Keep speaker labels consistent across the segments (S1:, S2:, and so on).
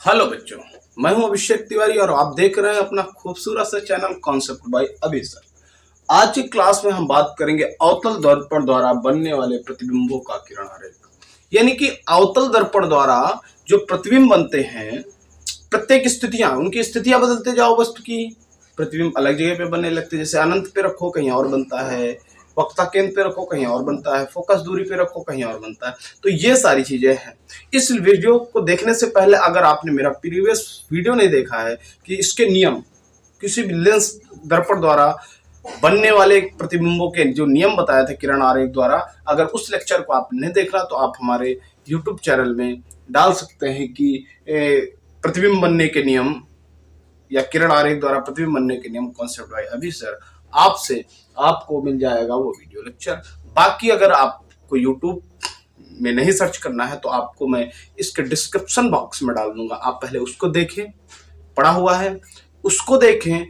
S1: Hello बच्चों, मैं हूं अभिषेक तिवारी और आप देख रहे हैं अपना खूबसूरत सा चैनल कॉन्सेप्ट बाय अभी सर। आज की क्लास में हम बात करेंगे अवतल दर्पण द्वारा बनने वाले प्रतिबिंबों का किरण आरेख। यानी कि अवतल दर्पण द्वारा जो प्रतिबिंब बनते हैं, प्रत्येक स्थितियां, उनकी स्थितियां बदलते जाओ वस्तु की, प्रतिबिंब अलग जगह पे बनने लगते हैं। जैसे अनंत पे रखो कहीं और बनता है, वक्ता केंद्र पे रखो कहीं और बनता है, फोकस दूरी पे रखो कहीं और बनता है। तो ये सारी चीजें हैं। इस वीडियो को देखने से पहले अगर आपने मेरा प्रीवियस वीडियो नहीं देखा है कि इसके नियम, किसी भी लेंस दर्पण द्वारा बनने वाले प्रतिबिंबों के जो नियम बताए थे किरण आरेख द्वारा, अगर उस लेक्चर को आप नहीं देख रहा तो आप हमारे यूट्यूब चैनल में डाल सकते हैं कि प्रतिबिंब बनने के नियम या किरण आरेख द्वारा प्रतिबिंब बनने के नियम कॉन्सेप्ट बाय अभी सर, आपसे आपको मिल जाएगा वो वीडियो लेक्चर। बाकी अगर आपको यूट्यूब में नहीं सर्च करना है तो आपको मैं इसके डिस्क्रिप्शन बॉक्स में डाल दूंगा, आप पहले उसको देखें, पढ़ा हुआ है उसको देखें,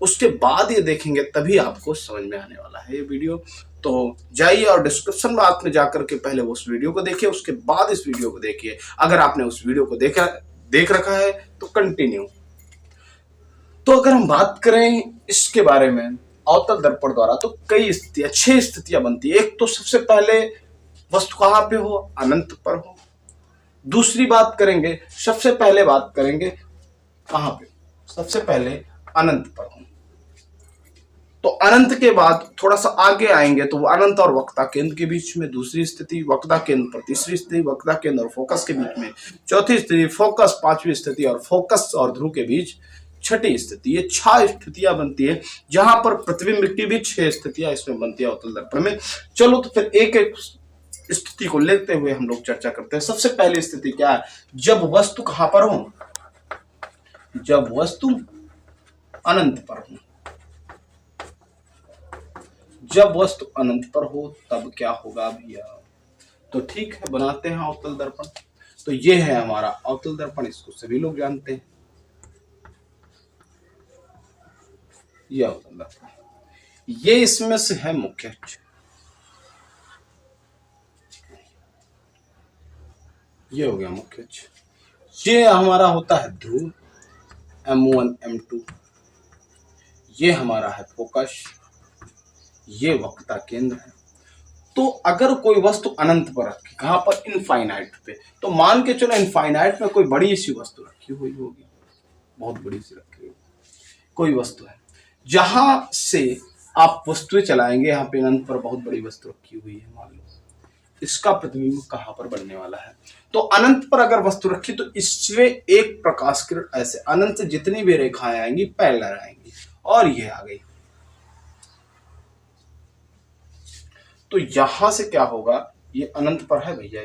S1: उसके बाद ये देखेंगे तभी आपको समझ में आने वाला है ये वीडियो। तो जाइए और डिस्क्रिप्शन बॉक्स में जाकर के पहले उस वीडियो को देखिए, उसके बाद इस वीडियो को देखिए। अगर आपने उस वीडियो को देख रखा है तो कंटिन्यू। तो अगर हम बात करें इसके बारे में अवतल दर्पण द्वारा, तो कई स्थितियां, 6 स्थितियां बनती है। एक तो सबसे पहले वस्तु कहां पे हो, अनंत पर हो। दूसरी बात करेंगे, सबसे पहले बात करेंगे कहां पे, सबसे पहले अनंत पर हो। तो अनंत के बाद थोड़ा सा आगे आएंगे तो वो अनंत और वक्ता केंद्र के बीच में दूसरी स्थिति, वक्ता केंद्र पर तीसरी स्थिति, वक्ता केंद्र और फोकस के बीच में चौथी स्थिति, फोकस पांचवी स्थिति और फोकस और ध्रुव के बीच छठी स्थिति। ये 6 स्थितियां बनती है, जहां पर प्रतिबिंब की भी 6 स्थितियां इसमें बनती है अवतल दर्पण में। चलो तो फिर एक एक स्थिति को लेते हुए हम लोग चर्चा करते हैं। सबसे पहली स्थिति क्या है, जब वस्तु कहां पर हो, जब वस्तु अनंत पर हो। जब वस्तु अनंत पर हो तब क्या होगा भैया, तो ठीक है बनाते हैं अवतल दर्पण। तो ये है हमारा अवतल दर्पण, इसको सभी लोग जानते हैं। ये अवतल दर्पण, ये इसमें से है मुख्य अक्ष, ये हो गया मुख्य अक्ष। ये हमारा होता है ध्रुव M1 M2, ये हमारा है फोकस, ये वक्ता केंद्र है। तो अगर कोई वस्तु अनंत पर रखी, कहां पर, इनफाइनाइट पे, तो मान के चलो इनफाइनाइट में कोई बड़ी सी वस्तु रखी हुई होगी, बहुत बड़ी सी रखी हुई कोई वस्तु है, जहां से आप वस्तुएं चलाएंगे। यहाँ पे अनंत पर बहुत बड़ी वस्तु रखी हुई है, मान लो इसका प्रतिबिंब कहां पर बनने वाला है। तो अनंत पर अगर वस्तु रखी तो इससे एक प्रकाश किरण ऐसे अनंत से जितनी भी रेखाएं आएंगी पैरेलल आएंगी, और ये आ गई। तो यहां से क्या होगा, ये अनंत पर है भैया,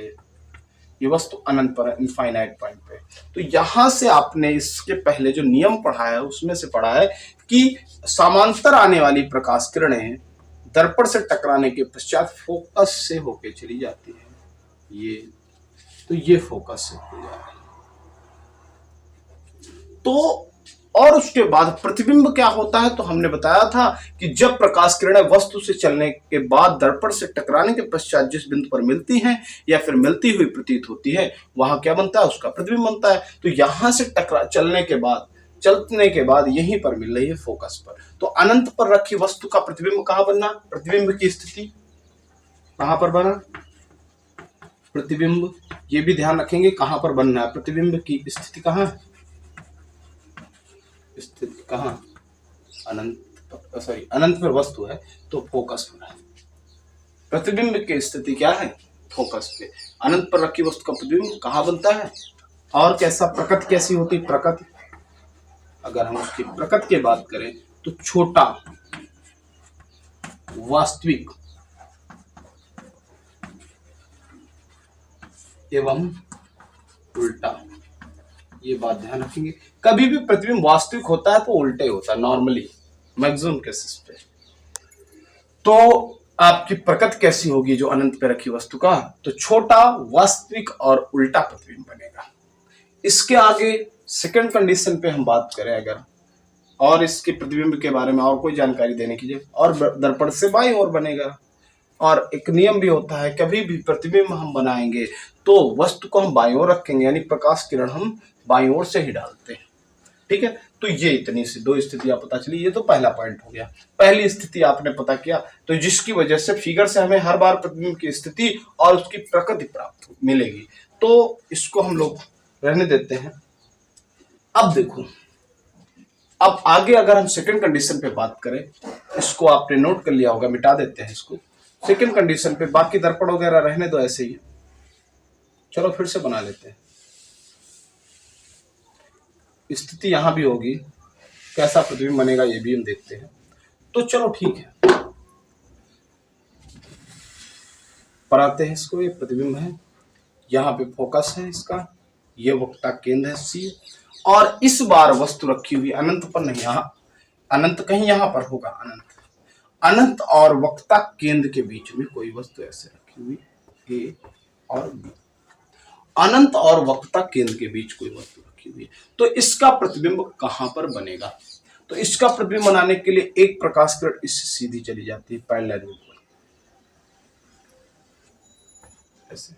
S1: ये वस्तु अनंत पर है, इनफाइनाइट पॉइंट पे। तो यहां से आपने इसके पहले जो नियम पढ़ा है उसमें से पढ़ा है कि समांतर आने वाली प्रकाश किरणें दर्पण से टकराने के पश्चात फोकस से होके चली जाती है। ये तो ये फोकस से हो जा रही है। तो और उसके बाद प्रतिबिंब क्या होता है, तो हमने बताया था कि जब प्रकाश किरणें वस्तु से चलने के बाद दर्पण से टकराने के पश्चात जिस बिंदु पर मिलती हैं या फिर मिलती हुई प्रतीत होती है, वहां क्या बनता है, उसका प्रतिबिंब बनता है। तो यहां से चलने के बाद यहीं पर मिल रही है फोकस पर। तो अनंत पर रखी वस्तु का प्रतिबिंब कहां बनना, प्रतिबिंब की स्थिति कहां पर बना, प्रतिबिंब, ये भी ध्यान रखेंगे कहां पर बनना है, प्रतिबिंब की स्थिति कहां है, स्थिति कहां, अनंत पर वस्तु है तो फोकस पर है। प्रतिबिंब की स्थिति क्या है, फोकस पे। अनंत पर रखी वस्तु का प्रतिबिंब कहां बनता है, और कैसा, प्रकृति कैसी होती है, प्रकृति, अगर हम उसकी प्रकृति की बात करें तो छोटा, वास्तविक एवं उल्टा। ये बात ध्यान रखेंगे, कभी भी प्रतिबिंब वास्तविक होता है तो उल्टे होता है, नॉर्मली मैक्सिमम केसेस पे। तो आपकी प्रकृति कैसी होगी जो अनंत पे रखी वस्तु का, तो छोटा, वास्तविक और उल्टा प्रतिबिंब बनेगा। इसके आगे सेकंड कंडीशन पे हम बात करें अगर, और इसके प्रतिबिंब के बारे में और कोई जानकारी देने की जरूरत, और दर्पण से बाईं ओर बनेगा। और एक नियम भी होता है, कभी भी प्रतिबिंब हम बनाएंगे तो वस्तु को हम बाईं ओर रखेंगे, यानी प्रकाश किरण हम बाईं ओर से ही डालते हैं। ठीक है, तो ये इतनी सी दो स्थितियां पता चली। ये तो पहला पॉइंट हो गया, पहली स्थिति आपने पता किया, तो जिसकी वजह से फिगर से हमें हर बार प्रतिबिंब की स्थिति और उसकी प्रकृति प्राप्त मिलेगी। तो इसको हम लोग रहने देते हैं। अब देखो, अब आगे अगर हम सेकंड कंडीशन पे बात करें, इसको आपने नोट कर लिया होगा, मिटा देते हैं इसको। सेकंड कंडीशन पे बाकी दर्पण वगैरह रहने दो ऐसे ही, चलो फिर से बना लेते हैं। स्थिति यहां भी होगी, कैसा प्रतिबिंब बनेगा ये भी हम देखते हैं। तो चलो ठीक है, पर आते हैं इसको। ये प्रतिबिंब है, यहाँ पे फोकस है इसका, ये वक्रता केंद्र है सी, और इस बार वस्तु रखी हुई अनंत पर नहीं, यहाँ अनंत कहीं यहाँ पर होगा, अनंत और वक्रता केंद्र के बीच में कोई वस्तु ऐसे रखी हुई ए और बी, अनंत और वक्रता केंद्र के बीच कोई वस्तु रखी हुई है। तो इसका प्रतिबिंब कहां पर बनेगा? तो इसका प्रतिबिंब बनाने के लिए एक प्रकाश किरण इससे सीधी चली जाती है पैरेलल रूप में ऐसे।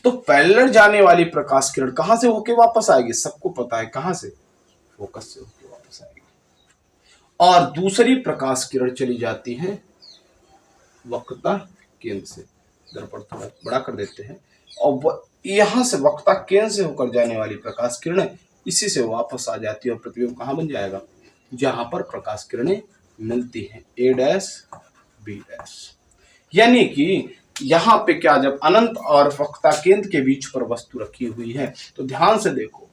S1: तो पैरेलल जाने वाली प्रकाश किरण कहां से होके वापस आएगी? सबको पता है कहां से, फोकस से होके वापस आएगी। और दूसरी प्रकाश किरण चली जाती है वक्रता केंद्र से, दर्पण थोड़ा बड़ा कर देते हैं, और यहां से वक्रता केंद्र से होकर जाने वाली प्रकाश किरणें इसी से वापस आ जाती है, और प्रतिबिंब कहां बन जाएगा? जहां पर प्रकाश किरणें मिलती हैं, ए डैश बी डैश। यानी कि यहां पे क्या, जब अनंत और वक्रता केंद्र के बीच पर वस्तु रखी हुई है, तो ध्यान से देखो,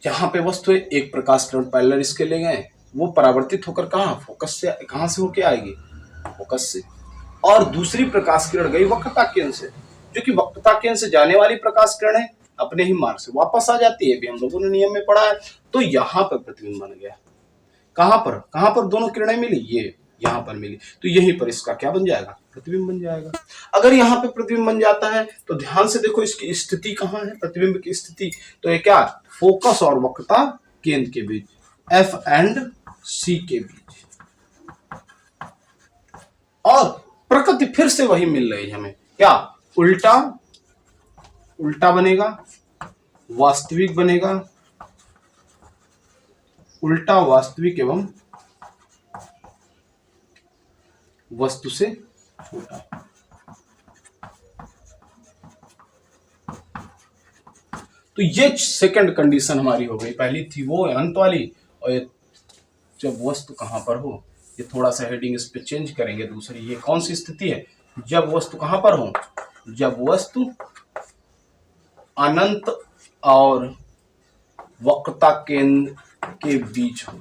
S1: जहां पे वस्तु है एक प्रकाश किरण पैरेलल इसके ले गए, वो परावर्तित होकर कहां, फोकस से, कहां से होके आएगी, फोकस से, और दूसरी प्रकाश किरण गई वक्रता केंद्र से, जो कि वक्रता केंद्र से जाने वाली प्रकाश किरण है, अपने ही मार्ग से वापस आ जाती है, भी हम लोगों ने नियम में पढ़ा है। तो यहां पर प्रतिबिंब बन गया, कहां पर दोनों किरणें मिली, ये यहां पर मिली, तो यहीं पर इसका क्या बन जाएगा, प्रतिबिंब बन जाएगा। अगर यहाँ पे प्रतिबिंब बन जाता है तो ध्यान से देखो इसकी स्थिति कहां है, प्रतिबिंब की स्थिति, तो ये क्या, फोकस और वक्रता केंद्र के बीच, एफ एंड सी के बीच, और प्रकृति फिर से वही मिल रही है हमें, क्या, उल्टा उल्टा बनेगा, वास्तविक बनेगा, उल्टा वास्तविक एवं वस्तु से छोटा। तो ये सेकंड कंडीशन हमारी हो गई। पहली थी वो अनंत वाली, और ये जब वस्तु कहां पर हो, ये थोड़ा सा हेडिंग इस पे चेंज करेंगे। दूसरी ये कौन सी स्थिति है, जब वस्तु कहां पर हो, जब वस्तु अनंत और वक्रता केंद्र के बीच हो।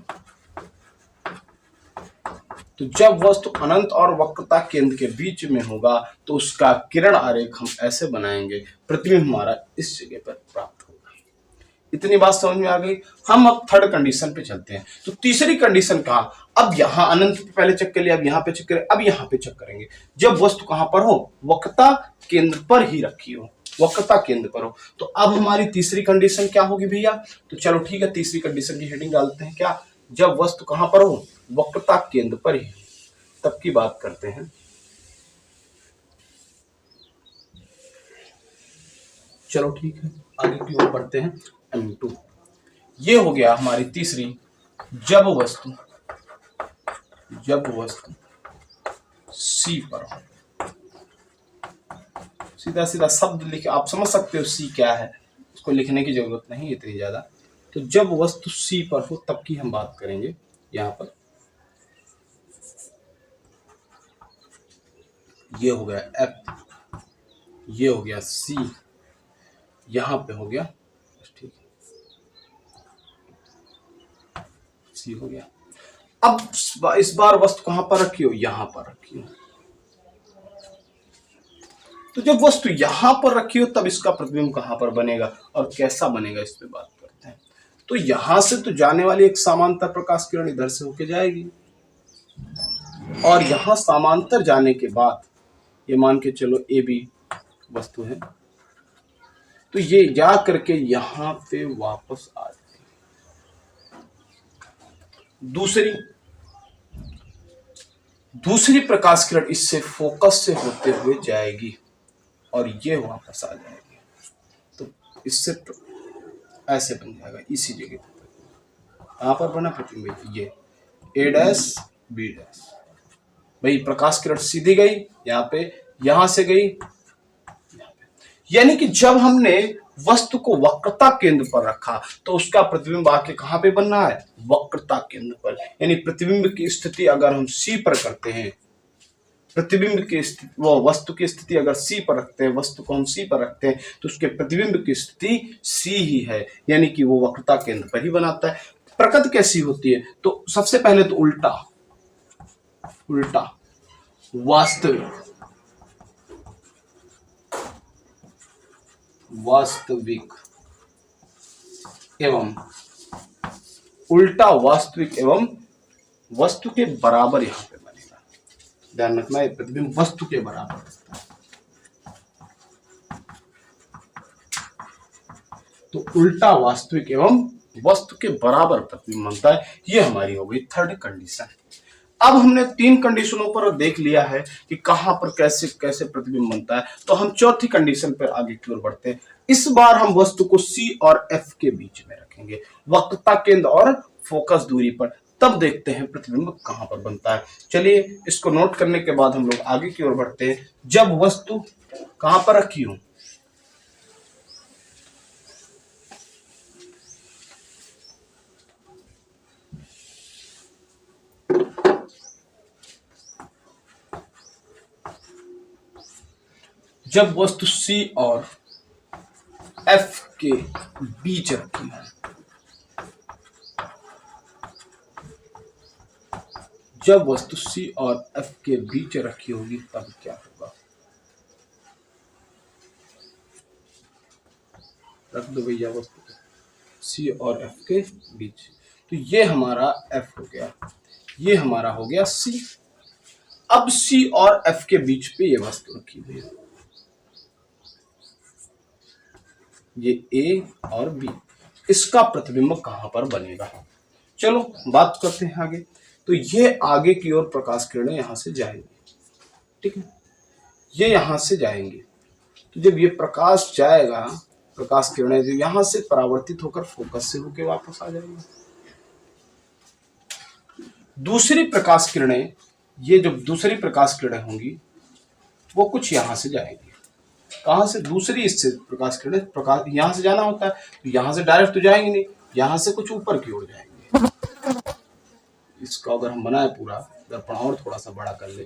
S1: तो जब वस्तु अनंत और वक्रता केंद्र के बीच में होगा तो उसका किरण आरेख हम ऐसे बनाएंगे, प्रतिबिंब हमारा इस जगह पर प्राप्त होगा। इतनी बात समझ में आ गई। हम अब थर्ड कंडीशन पे चलते हैं। तो तीसरी कंडीशन कहा, अब यहां अनंत पे पहले चेक कर लिया, अब यहां पे चेक करें, अब यहां पे चेक करेंगे, जब वस्तु कहां पर हो, वक्रता केंद्र पर ही रखी हो, वक्रता केंद्र पर हो। तो अब हमारी तीसरी कंडीशन क्या होगी भैया? तो चलो ठीक है, तीसरी कंडीशन की हेडिंग डालते हैं, क्या, जब वस्तु कहां पर हो, वक्रता केंद्र पर ही, तब की बात करते हैं। चलो ठीक है, आगे की ओर बढ़ते हैं। M2 ये हो गया हमारी तीसरी, जब वस्तु C पर हो। सीधा सीधा शब्द लिख, आप समझ सकते हो C क्या है, उसको लिखने की जरूरत नहीं इतनी ज्यादा। तो जब वस्तु C पर हो तब की हम बात करेंगे। यहां पर ये हो गया F, ये हो गया C, यहां पे हो गया, ठीक है, C हो गया। अब इस बार वस्तु कहां पर रखी हो, यहां पर रखी हो। तो जब वस्तु यहां पर रखी हो तब इसका प्रतिबिंब कहां पर बनेगा और कैसा बनेगा, इस पे बात करते हैं। तो यहां से तो जाने वाली एक समांतर प्रकाश किरण इधर से होके जाएगी, और यहां समांतर जाने के बाद ये मान के चलो ए बी वस्तु है, तो ये जा करके यहां पे वापस आ जाएगी। दूसरी प्रकाश किरण इससे फोकस से होते हुए जाएगी, और ये वापस आ जाएगी। तो इससे तो ऐसे बन जाएगा इसी जगह पर, यहाँ पर बना प्रतिबिंब ये ए डैश बी डैश। भाई प्रकाश किरण सीधी गई यहाँ पे, यहां से गई यहाँ पे। यानी कि जब हमने वस्तु को वक्रता केंद्र पर रखा तो उसका प्रतिबिंब आके कहां पे बनना है, वक्रता केंद्र पर। यानी प्रतिबिंब की स्थिति अगर हम सी पर करते हैं, प्रतिबिंब की स्थिति, वो वस्तु की स्थिति अगर सी पर रखते हैं, वस्तु को हम सी पर रखते हैं तो उसके प्रतिबिंब की स्थिति सी ही है, यानी कि वो वक्रता केंद्र पर ही बनाता है। प्रकृति कैसी होती है, तो सबसे पहले तो उल्टा वास्तविक एवं उल्टा वास्तविक एवं वस्तु के बराबर यहां पे बनेगा। ध्यान रखना है प्रतिबिंब वस्तु के बराबर होता है। तो उल्टा वास्तविक एवं वस्तु के बराबर प्रतिबिंब बनता है। ये हमारी हो गई थर्ड कंडीशन। अब हमने 3 कंडीशनों पर देख लिया है कि कहां पर कैसे कैसे प्रतिबिंब बनता है, तो हम चौथी कंडीशन पर आगे की ओर बढ़ते हैं। इस बार हम वस्तु को C और F के बीच में रखेंगे, वक्रता केंद्र और फोकस दूरी पर। तब देखते हैं प्रतिबिंब कहां पर बनता है। चलिए इसको नोट करने के बाद हम लोग आगे की ओर बढ़ते हैं। जब वस्तु कहां पर रखी हूं, जब वस्तु C और F के बीच रखी है, जब वस्तु C और F के बीच रखी होगी तब क्या होगा। रख दो भैया वस्तु को C और F के बीच, तो ये हमारा F हो गया, ये हमारा हो गया C। अब C और F के बीच पे ये वस्तु रखी हुई है, ये A और B, इसका प्रतिबिंब कहां पर बनेगा। चलो बात करते हैं आगे। तो ये आगे की ओर प्रकाश किरणें यहां से जाएंगी, ठीक है, ये यहां से जाएंगे। तो जब ये प्रकाश जाएगा, प्रकाश किरणें जो यहां से परावर्तित होकर फोकस से होकर वापस आ जाएंगी। दूसरी प्रकाश किरणें, ये जो दूसरी प्रकाश किरणें होंगी वो कुछ यहां से जाएंगी। कहां से, दूसरी इससे प्रकाश किरणें, प्रकाश यहां से जाना होता है तो यहां से डायरेक्ट तो जाएंगे नहीं, यहां से कुछ ऊपर की ओर जाएंगे। इसका अगर हम बनाए पूरा दर्पण और थोड़ा सा बड़ा कर ले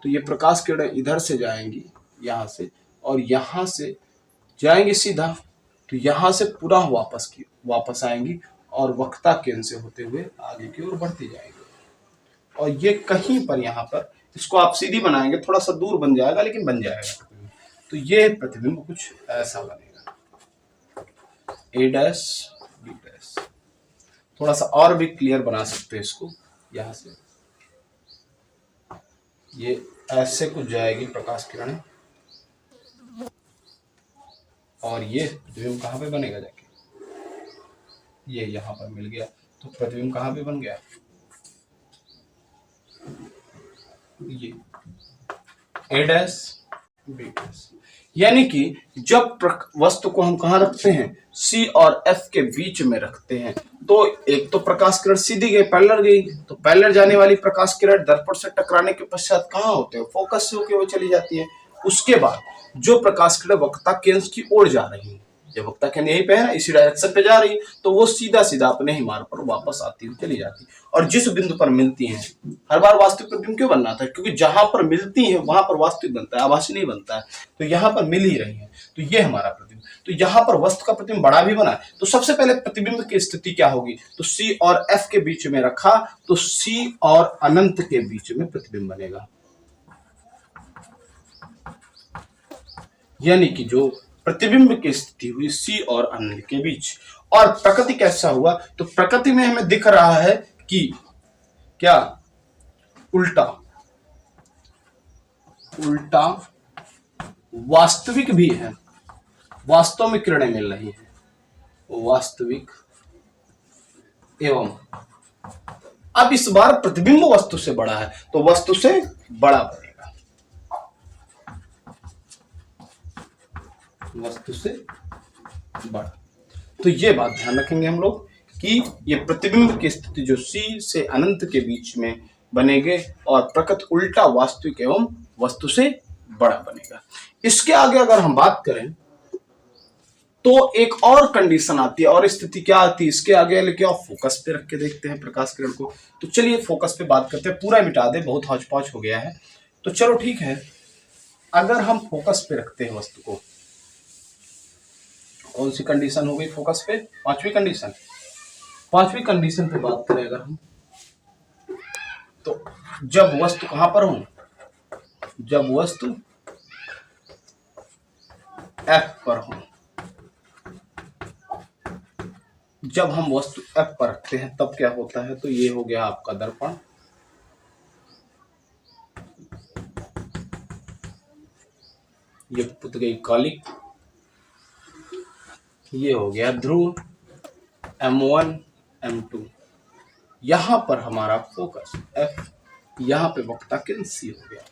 S1: तो ये प्रकाश किरणें इधर से जाएंगी यहां से, और यहां से जाएंगे सीधा, तो यहां से पूरा वापस आएंगी और वक्रता केंद्र से होते हुए आगे की ओर बढ़ती जाएंगी। और ये कहीं पर यहाँ पर, इसको आप सीधी बनाएंगे थोड़ा सा दूर बन जाएगा लेकिन बन जाएगा। तो ये प्रतिबिंब कुछ ऐसा बनेगा, A डैश B डैश। थोड़ा सा और भी क्लियर बना सकते हैं इसको, यहां से ये ऐसे कुछ जाएगी प्रकाश किरणें, और ये प्रतिबिंब कहां पे बनेगा जाके, ये यहां पर मिल गया। तो प्रतिबिंब कहां पे बन गया, ये A डैश B डैश। यानी कि जब वस्तु को हम कहां रखते हैं, C और F के बीच में रखते हैं, तो एक तो प्रकाश किरण सीधी गई, पैरेलल गई, तो पैरेलल जाने वाली प्रकाश किरण दर्पण से टकराने के पश्चात कहां होते हैं, फोकस से होकर वो चली जाती है। उसके बाद जो प्रकाश किरण वक्रता केंद्र की ओर जा रही है, जब वक्रता केंद्र यहीं पे है ना, इसी डायरेक्शन पे जा रही है, तो वो सीधा सीधा अपने ही मार्ग पर वापस आती हुई चली जाती है। और जिस बिंदु पर मिलती हैं, हर बार वास्तविक प्रतिबिंब क्यों बनना था, क्योंकि जहां पर मिलती है वहां पर वास्तविक बनता है, आभासी नहीं बनता है। तो यहाँ पर मिल ही रही है, तो ये हमारा प्रतिबिंब। तो यहाँ पर वस्तु का प्रतिबिंब बड़ा भी बना है, तो सबसे पहले प्रतिबिंब की स्थिति क्या होगी, तो C और F के बीच में रखा तो C और अनंत के बीच में प्रतिबिंब बनेगा। यानी कि जो प्रतिबिंब की स्थिति हुई C और अनंत के बीच। और प्रकृति कैसा हुआ, तो प्रकृति में हमें दिख रहा है कि क्या, उल्टा वास्तविक भी है, वास्तव में किरणें मिल रही हैं, वास्तविक एवं। अब इस बार प्रतिबिंब वस्तु से बड़ा है तो वस्तु से बड़ा बनेगा। वस्तु से बड़ा। तो ये बात ध्यान रखेंगे हम लोग कि ये प्रतिबिंब की स्थिति जो C से अनंत के बीच में बनेगे और प्रकृति उल्टा वास्तविक एवं वस्तु से बड़ा बनेगा। इसके आगे अगर हम बात करें तो एक और कंडीशन आती है, और स्थिति क्या आती है इसके आगे, लेकिन आप फोकस पे रख के देखते हैं प्रकाश किरण को। तो चलिए फोकस पे बात करते हैं, पूरा मिटा दे, बहुत हौच पौच हो गया है। तो चलो ठीक है, अगर हम फोकस पे रखते हैं वस्तु को, कौन सी कंडीशन हो गई फोकस पे? पांचवी कंडीशन। पांचवी कंडीशन पे बात करें अगर हम, तो जब वस्तु कहां पर हो, जब वस्तु F पर हो, जब हम वस्तु F पर रखते हैं तब क्या होता है? तो ये हो गया आपका दर्पण, ये पुत गई कालिक, ये हो गया ध्रुव M1 M2। यहां पर हमारा फोकस F, यहां पे वक्रता किरण C हो गया।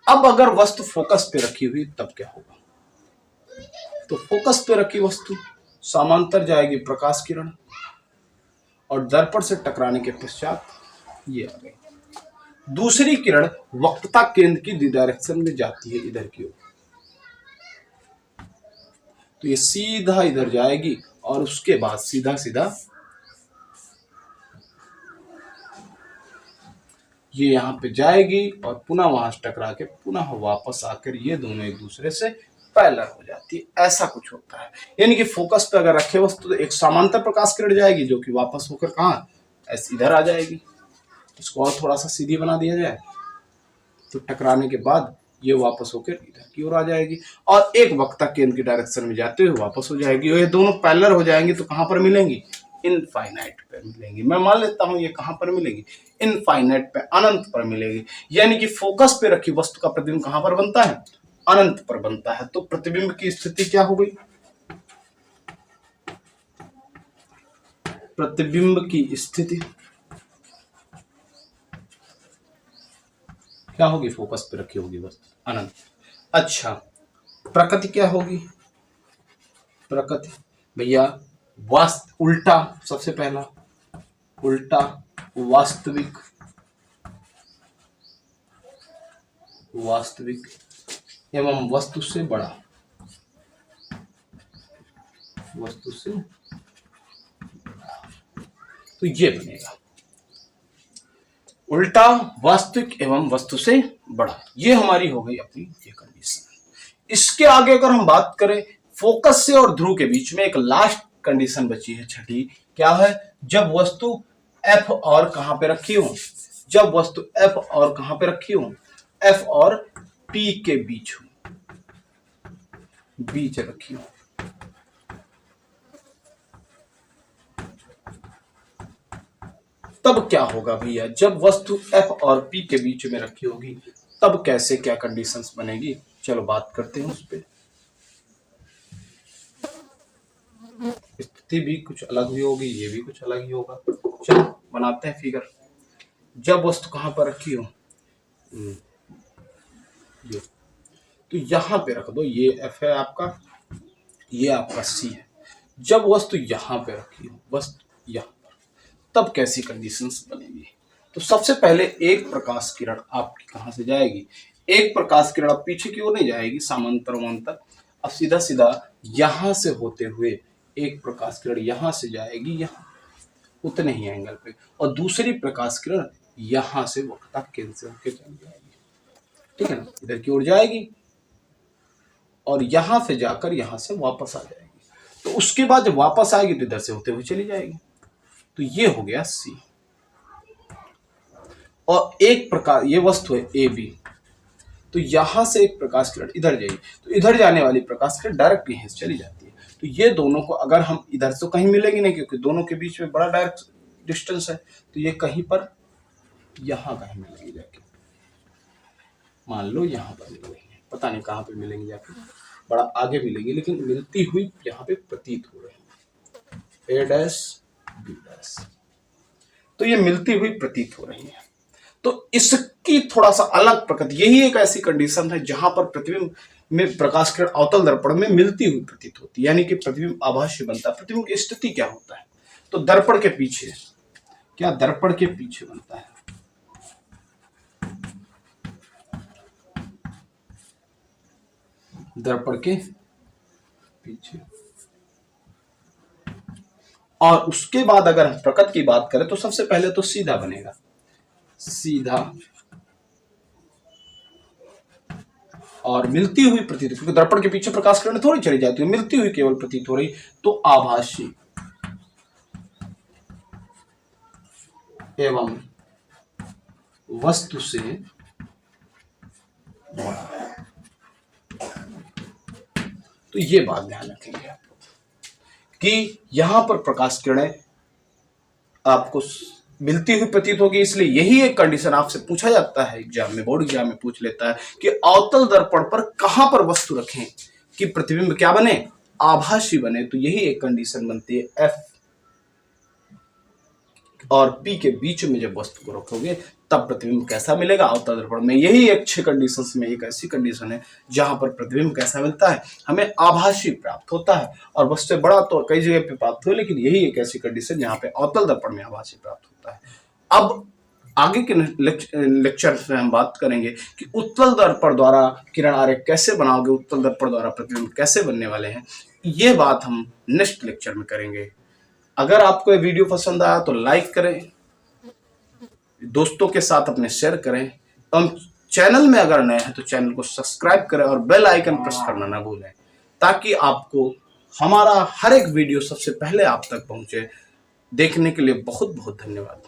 S1: अब अगर वस्तु फोकस पे रखी हुई तब क्या होगा? तो फोकस पे रखी वस्तु समांतर जाएगी प्रकाश किरण, और दर्पण से टकराने के पश्चात ये आ गई दूसरी किरण, वक्रता केंद्र की डायरेक्शन में जाती है इधर की ओर। तो ये सीधा इधर जाएगी और उसके बाद सीधा सीधा ये यहां पे जाएगी और पुनः वहां से टकरा के पुनः वापस आकर ये दोनों एक दूसरे से पैरेलल हो जाती है। ऐसा कुछ होता है, यानी कि फोकस पे अगर रखे वस्तु तो एक समांतर प्रकाश किरण जाएगी जो कि वापस होकर कहाँ, ऐसे इधर आ जाएगी। इसको और थोड़ा सा सीधी बना दिया जाए तो टकराने के बाद ये वापस होकर इधर की ओर आ जाएगी और एक वक्रता केंद्र की डायरेक्शन में जाते हुए वापस हो जाएगी। ये दोनों पैरेलल हो जाएंगी तो कहां पर मिलेंगी? इनफाइनाइट पे मिलेंगी। मैं मान लेता हूं ये कहां पर मिलेगी? इनफाइनाइट पे, अनंत पर मिलेगी। यानी कि फोकस पे रखी वस्तु का प्रतिबिंब कहां पर बनता है? अनंत पर बनता है। तो प्रतिबिंब की स्थिति क्या हो गई? प्रतिबिंब की स्थिति क्या होगी? फोकस पे रखी होगी वस्तु अनंत। अच्छा, प्रकृति क्या होगी? प्रकृति भैया उल्टा, सबसे पहला उल्टा वास्तविक, वास्तविक एवं वस्तु से बड़ा, वस्तु से बड़ा। तो ये बनेगा उल्टा, वास्तविक एवं वस्तु से बड़ा। ये हमारी हो गई अपनी ये कंडीशन। इसके आगे अगर हम बात करें, फोकस से और ध्रुव के बीच में एक लास्ट कंडीशन बची है, छठी। क्या है? जब वस्तु F और कहां पे रखी हो, जब वस्तु F और कहां पे रखी हो, F और P के बीच हो, बीच रखी हो। तब क्या होगा भैया? जब वस्तु F और P के बीच में रखी होगी तब कैसे क्या कंडीशंस बनेगी? चलो बात करते हैं उस पर। स्थिति भी कुछ अलग ही होगी, ये भी कुछ अलग ही होगा। चलो बनाते हैं फिगर। जब वस्तु कहां पर रखी हो, ये तो यहां पे रख दो, ये F है आपका, ये आपका C है। जब वस्तु यहां पे रखी हो, वस्तु यहां पर, तब कैसी कंडीशंस बनेगी? तो सबसे पहले एक प्रकाश किरण आपकी कहां से जाएगी? एक प्रकाश किरण अब पीछे की ओर नहीं जाएगी समांतर, अब सीधा सीधा यहां से होते हुए एक प्रकाश किरण यहां से जाएगी यहां, उतने ही एंगल पे, और दूसरी प्रकाश किरण यहां से वक्रता केंद्र से होकर चली जाएगी, ठीक है ना, इधर की ओर जाएगी और यहां से जाकर यहां से वापस आ जाएगी। तो उसके बाद जब वापस आएगी तो इधर से होते हुए चली जाएगी। तो ये हो गया C। और एक प्रकार ये वस्तु है AB, तो यहां से एक प्रकाश किरण इधर जाएगी, तो इधर जाने वाली प्रकाश किरण डायरेक्ट यहीं से चली जाती है। तो ये दोनों को अगर हम इधर से कहीं मिलेंगे नहीं, क्योंकि दोनों के बीच में बड़ा डायरेक्ट डिस्टेंस है, तो ये कहीं पर यहां कहीं मिलेंगे जाके, मान लो यहां पर मिलेंगे, पता नहीं कहां पे मिलेंगे जाके, बड़ा आगे मिलेंगे, लेकिन मिलती हुई यहां पे प्रतीत हो रही है, A' B', तो ये मिलती हुई प्रतीत हो रही है। तो इसकी थोड़ा सा अलग प्रकृति, यही एक ऐसी कंडीशन है जहां पर प्रतिबिंब में प्रकाश किरण अवतल दर्पण में मिलती हुई प्रतीत होती है, यानी कि प्रतिबिंब आभासी बनता है। प्रतिबिंब की स्थिति क्या होता है? तो दर्पण के पीछे, क्या दर्पण के पीछे बनता है, दर्पण के पीछे। और उसके बाद अगर हम प्रकट की बात करें तो सबसे पहले तो सीधा बनेगा, सीधा और मिलती हुई प्रतीत, क्योंकि दर्पण के पीछे प्रकाश किरण थोड़ी चली जाती है, मिलती हुई केवल प्रतीत हो रही, तो आभासी एवं वस्तु से बड़ा। तो ये बात ध्यान रखेंगे आप लोग कि यहां पर प्रकाश किरणें आपको मिलती हुई प्रतीत होगी, इसलिए यही एक कंडीशन आपसे पूछा जाता है एग्जाम में, बोर्ड एग्जाम में पूछ लेता है कि अवतल दर्पण पर कहां पर वस्तु रखें कि प्रतिबिंब क्या बने, आभासी बने। तो यही एक कंडीशन बनती है, एफ और पी के बीच में जब वस्तु को रखोगे तब प्रतिबिंब कैसा मिलेगा, अवतल दर्पण में। यही एक 6 कंडीशंस में एक ऐसी कंडीशन है जहां पर प्रतिबिंब कैसा मिलता है, हमें आभासी प्राप्त होता है। और वस्तु से बड़ा तो कई जगह पे प्राप्त हो, लेकिन यही एक ऐसी कंडीशन जहां पे अवतल दर्पण में आभासी प्राप्त होता है। अब आगे के लेक्चर में हम बात करेंगे कि उत्तल दर्पण द्वारा किरण आरेख कैसे बनाओगे, उत्तल दर्पण द्वारा प्रतिबिंब कैसे बनने वाले हैं, ये बात हम नेक्स्ट लेक्चर में करेंगे। अगर आपको ये वीडियो पसंद आया तो लाइक करें, दोस्तों के साथ अपने शेयर करें, एवं चैनल में अगर नए हैं तो चैनल को सब्सक्राइब करें और बेल आइकन प्रेस करना ना भूलें, ताकि आपको हमारा हर एक वीडियो सबसे पहले आप तक पहुंचे। देखने के लिए बहुत बहुत धन्यवाद।